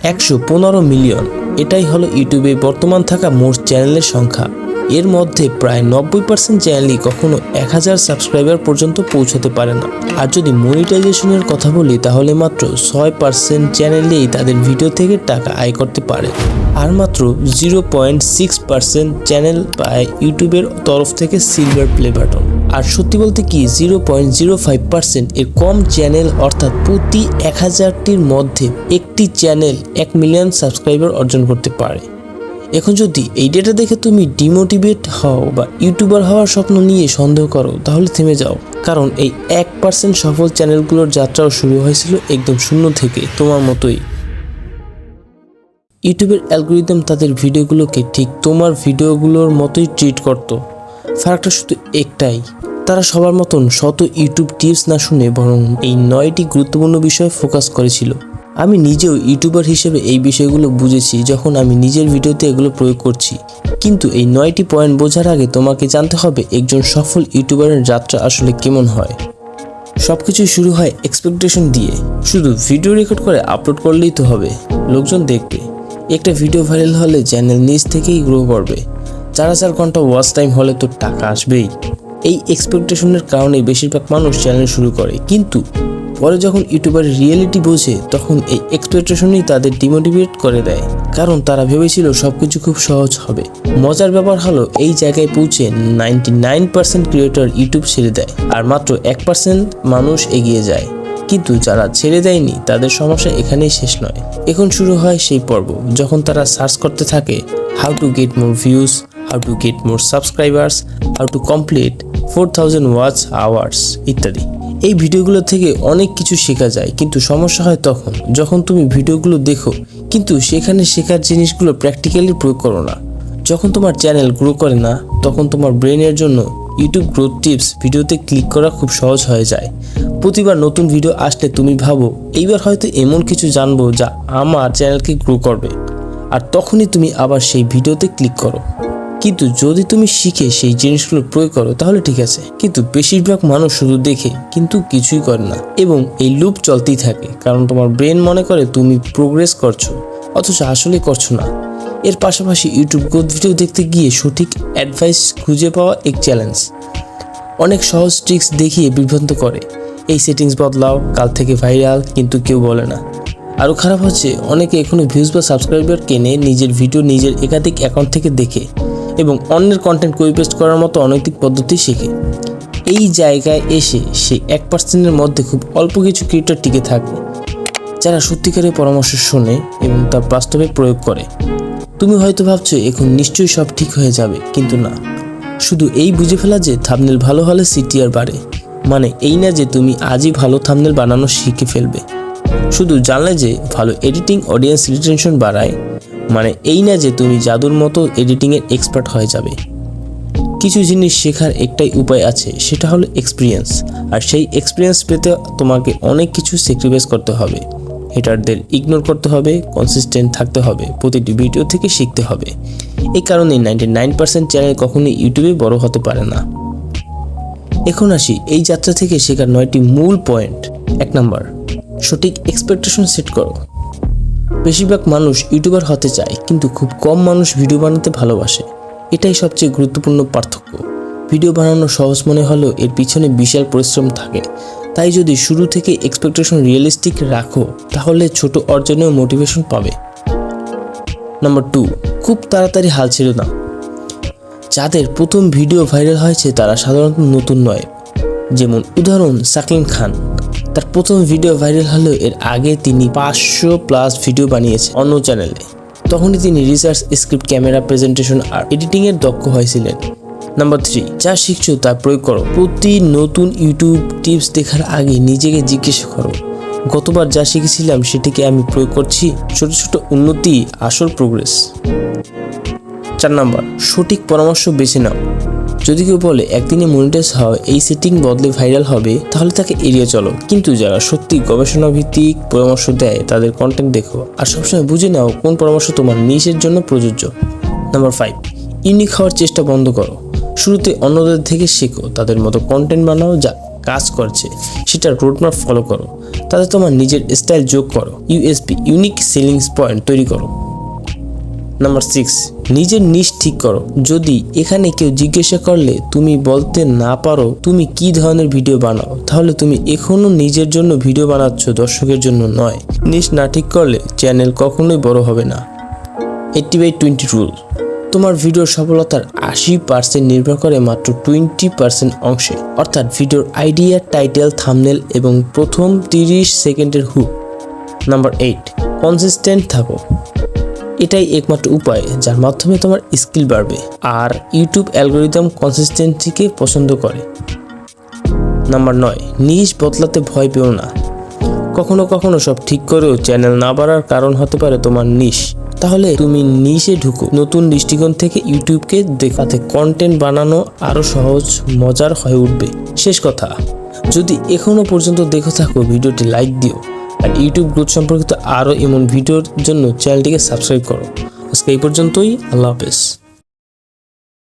115 million. এটাই হলো ইউটিউবে বর্তমান থাকা মোট চ্যানেলের সংখ্যা। এর মধ্যে প্রায় 90% চ্যানেলই কখনো 1000 সাবস্ক্রাইবার পর্যন্ত পৌঁছাতে পারে না। আর যদি মনিটাইজেশনের কথা বলি তাহলে মাত্র 6% চ্যানেলেই তাদের ভিডিও থেকে টাকা আয় করতে পারে। আর মাত্র 0.6% চ্যানেল পায় ইউটিউবের তরফ থেকে সিলভার প্লে বাটন। আর সত্যি বলতে কি 0.05% এর কম চ্যানেল অর্থাৎ প্রতি 1000টির মধ্যে একটি চ্যানেল 1 মিলিয়ন সাবস্ক্রাইবার অর্জন করতে পারে। এখন যদি এই ডেটা দেখে তুমি ডিমোটিভেট হও বা ইউটিউবার হওয়ার স্বপ্ন নিয়ে সন্দেহ করো তাহলে থেমে যাও, কারণ এই 1% সফল চ্যানেলগুলোর যাত্রাও শুরু হয়েছিল একদম শূন্য থেকে, তোমার মতোই। ইউটিউবের অ্যালগরিদম তাদের ভিডিওগুলোকে ঠিক তোমার ভিডিওগুলোর মতোই ট্রিট করত। ফারাকটা শুধু একটাই, তারা সবার মতন শত ইউটিউব টিপস না শুনে বরং এই 9টি গুরুত্বপূর্ণ বিষয়ে ফোকাস করেছিল। আমি নিজেও ইউটিউবার হিসেবে এই বিষয়গুলো বুঝেছি যখন আমি নিজের ভিডিওতে এগুলো প্রয়োগ করছি। কিন্তু এই 9টি পয়েন্ট বোঝার আগে তোমাকে জানতে হবে একজন সফল ইউটিউবারের যাত্রা আসলে কেমন হয়। সবকিছুই শুরু হয় এক্সপেকটেশন দিয়ে। শুধু ভিডিও রেকর্ড করে আপলোড করলেই তো হবে, লোকজন দেখবে। একটা ভিডিও ভাইরাল হলে চ্যানেল নিজ থেকেই গ্রো করবে। 4000 ঘন্টা ওয়াচ টাইম হলে তো টাকা আসবেই। এই এক্সপেকটেশনের কারণে বেশিরভাগ মানুষ চ্যানেল শুরু করে, কিন্তু পরে যখন ইউটিউবারের রিয়েলিটি বোঝে তখন এই এক্সপেকটেশনই তাদের ডিমোটিভেট করে দেয়, কারণ তারা ভেবেছিল সবকিছু খুব সহজ হবে। মজার ব্যাপার হলো এই জায়গায় পৌঁছে 99% ক্রিয়েটর ইউটিউব ছেড়ে দেয় আর মাত্র 1% মানুষ এগিয়ে যায়। কিন্তু যারা ছেড়ে দেয়নি তাদের সমস্যা এখানেই শেষ নয়। এখন শুরু হয় সেই পর্ব যখন তারা সার্চ করতে থাকে how to get more views, how to get more subscribers, how to complete 4000 watch hours ইত্যাদি। এই ভিডিওগুলো থেকে অনেক কিছু শেখা যায়, কিন্তু সমস্যা হয় তখন যখন তুমি ভিডিওগুলো দেখো কিন্তু সেখানে শেখার জিনিসগুলো প্র্যাকটিক্যালি প্রয়োগ করো না। যখন তোমার চ্যানেল গ্রো করে না তখন তোমার ব্রেনের জন্য ইউটিউব গ্রোথ টিপস ভিডিওতে ক্লিক করা খুব সহজ হয়ে যায়। প্রতিবার নতুন ভিডিও আসলে তুমি ভাবো এইবার হয়তো এমন কিছু জানবো যা আমার চ্যানেলকে গ্রো করবে, আর তখনই তুমি আবার সেই ভিডিওতে ক্লিক করো। কিন্তু যদি তুমি শিখে সেই জিনিসগুলো প্রয়োগ করো তাহলে ঠিক আছে, কিন্তু বেশিরভাগ মানুষ শুধু দেখে কিন্তু কিছুই করে না, এবং এই লুপ চলতেই থাকে কারণ তোমার ব্রেন মনে করে তুমি প্রোগ্রেস করছো অথচ আসলে করছো না। এর পাশাপাশি ইউটিউব গ্রোথ ভিডিও দেখতে গিয়ে সঠিক অ্যাডভাইস খুঁজে পাওয়া এক চ্যালেঞ্জ। অনেক সহজ ট্রিক্স দেখিয়ে বিভ্রান্ত করে, এই সেটিংস বদলাও কাল থেকে ভাইরাল, কিন্তু কেউ বলে না। আরও খারাপ হচ্ছে অনেকে এখনো ভিউজ বা সাবস্ক্রাইবার কেনে নিজের ভিডিও নিজের একাধিক অ্যাকাউন্ট থেকে দেখে এবং অন্যের কন্টেন্ট কপি পেস্ট করার মতো অনৈতিক পদ্ধতি শেখে। এই জায়গায় এসে সেই 1%-এর মধ্যে খুব অল্প কিছু ক্রিয়েটর টিকে থাকে যারা সত্যিকারের পরামর্শ শোনে এবং তা বাস্তবে প্রয়োগ করে। তুমি হয়তো ভাবছো এখন নিশ্চয়ই সব ঠিক হয়ে যাবে, কিন্তু না। শুধু এই বুঝে ফেলা যে থাম্বনেল ভালো হলে সিটিআর বাড়ে মানে এই না যে তুমি আজই ভালো থাম্বনেল বানানো শিখে ফেলবে। শুধু জানলে যে ভালো এডিটিং অডিয়েন্স রিটেনশন বাড়ায় মানে এই না যে তুমি জাদুর মতো এডিটিংয়ের এক্সপার্ট হয়ে যাবে। কিছু জিনিস শেখার একটাই উপায় আছে, সেটা হলো এক্সপিরিয়েন্স। আর সেই এক্সপিরিয়েন্স পেতে তোমাকে অনেক কিছু স্যাক্রিফাইস করতে হবে। হেটারদের ইগনোর করতে হবে, কনসিস্টেন্ট থাকতে হবে, প্রতিটি ভিডিও থেকে শিখতে হবে। এই কারণেই 99% চ্যানেল কখনোই ইউটিউবে বড় হতে পারে না। এখন আসি এই যাত্রা থেকে শেখার 9টি মূল পয়েন্ট। 1 নাম্বার, সঠিক এক্সপেকটেশন সেট করো। বেশিরভাগ মানুষ ইউটিউবার হতে চায় কিন্তু খুব কম মানুষ ভিডিও বানাতে ভালোবাসে। এটাই সবচেয়ে গুরুত্বপূর্ণ পার্থক্য। ভিডিও বানানো সহজ মনে হলেও এর পিছনে বিশাল পরিশ্রম থাকে। তাই যদি শুরু থেকে এক্সপেকটেশন রিয়েলিস্টিক রাখো তাহলে ছোট অর্জনেও মোটিভেশন পাবে। নাম্বার 2, খুব তাড়াতাড়ি হাল ছেড়ো না। যাদের প্রথম ভিডিও ভাইরাল হয়েছে তারা সাধারণত নতুন নয়। যেমন উদাহরণ সাকিন খান, তার প্রথম ভিডিও ভাইরাল হলেও এর আগে তিনি 500+ ভিডিও বানিয়েছে অন্য চ্যানেলে। তখনই তিনি রিসার্চ, স্ক্রিপ্ট, ক্যামেরা, প্রেজেন্টেশন আর এডিটিংয়ের দক্ষ হয়েছিলেন। নাম্বার 3, যা শিখছো তা প্রয়োগ করো। প্রতি নতুন ইউটিউব টিপস দেখার আগে নিজেকে জিজ্ঞেস করো, গতবার যা শিখেছিলাম সেটিকে আমি প্রয়োগ করছি? ছোট ছোট উন্নতি আসল প্রোগ্রেস। 4 নাম্বার, সঠিক পরামর্শ বেছে নাও। যদি কেউ বলে একদিনে মনিটাইজ হয়, এই সেটিং বদলে ভাইরাল হবে, তাহলে তাকে এড়িয়ে চলো। কিন্তু যারা সত্যি গবেষণা ভিত্তিক পরামর্শ দেয় তাদের কন্টেন্ট দেখো আর সবসময় বুঝে নাও কোন পরামর্শ তোমার নিশের জন্য প্রযোজ্য। নাম্বার 5, ইউনিক হওয়ার চেষ্টা বন্ধ করো। শুরুতে অন্যদের থেকে শেখো, তাদের মতো কন্টেন্ট বানাও যা কাজ করছে সেটা রোডম্যাপ ফলো করো, তাতে তোমার নিজের স্টাইল যোগ করো, ইউএসপি ইউনিক সেলিং পয়েন্ট তৈরি করো। নাম্বার 6, নিজের নিশ ঠিক করো। যদি এখানে কেউ জিজ্ঞাসা করলে তুমি বলতে না পারো তুমি কি ধরনের ভিডিও বানাও, তাহলে তুমি এখনো নিজের জন্য ভিডিও বানাচ্ছ, দর্শকের জন্য নয়। নিশ না ঠিক করলে চ্যানেল কখনোই বড় হবে না। 80/20 রুল। তোমার ভিডিওর সফলতার 80% নির্ভর করে মাত্র 20% অংশে, অর্থাৎ ভিডিওর আইডিয়া, টাইটেল, থাম্বনেল এবং প্রথম 30 সেকেন্ডের হুক। নাম্বার 8, কনসিস্টেন্ট থাকো। এটাই একমাত্র উপায় যার মাধ্যমে তোমার স্কিল বাড়বে, আর ইউটিউব অ্যালগোরিদম কনসিস্টেন্সিকে পছন্দ করে। নাম্বার 9, নিশ বদলাতে ভয় পেও না। কখনো কখনো সব ঠিক করেও চ্যানেল না বাড়ার কারণ হতে পারে তোমার নিশ। তাহলে তুমি নিশে ঢুকো, নতুন দৃষ্টিকোণ থেকে ইউটিউবকে দেখাতে কন্টেন্ট বানানো আরও সহজ, মজার হয়ে উঠবে। শেষ কথা, যদি এখনো পর্যন্ত দেখে থাকো ভিডিওটি লাইক দিও, আর ইউটিউব গ্রোথ সম্পর্কিত আরও এমন ভিডিওর জন্য চ্যানেলটিকে সাবস্ক্রাইব করো। আজকে এই পর্যন্তই, আল্লাহ হাফেজ।